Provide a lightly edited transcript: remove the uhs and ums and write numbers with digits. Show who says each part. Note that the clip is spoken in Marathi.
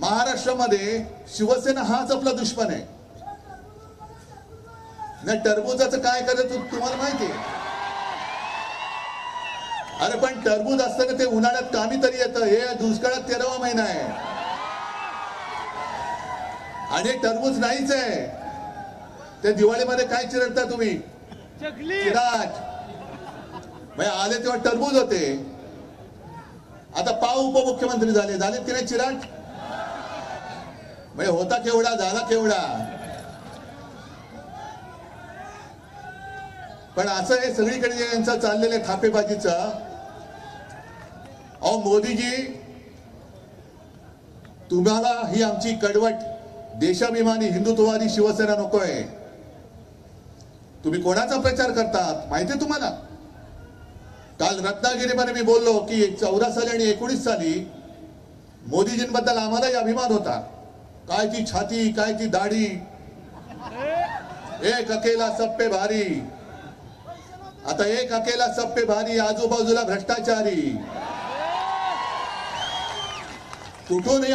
Speaker 1: महाराष्ट्रामध्ये शिवसेना हाच आपला दुश्मन आहे ना. टरबूजाचं काय करायचं तुम्हाला माहिती आहे? अरे पण टरबूज असताना ते उन्हाळ्यात कामी तरी येतं. हे दुष्काळात 13वा महिना आहे आणि टरबूज नाहीच आहे. ते दिवाळीमध्ये काय चिरडता तुम्ही? चिराट. आले तेव्हा टरबूज होते. आता पाव उपमुख्यमंत्री झाले की नाही चिराट? होता केवढा झाला केवढा. पण असं हे सगळीकडे यांचं चाललेलं आहे थापेबाजीचं. अहो मोदीजी, तुम्हाला ही आमची कडवट देशाभिमानी हिंदुत्ववादी शिवसेना नकोय. तुम्ही कोणाचा प्रचार करतात माहितीये तुम्हाला? काल रत्नागिरीमध्ये मी बोललो की 14 साली आणि 19 साली मोदीजींबद्दल आम्हालाही अभिमान होता. काय ती छाती, काय ती दाढी, एक अकेला सब पे भारी. आता एक अकेला सब पे भारी, आजूबाजूला भ्रष्टाचारी. कुठूनही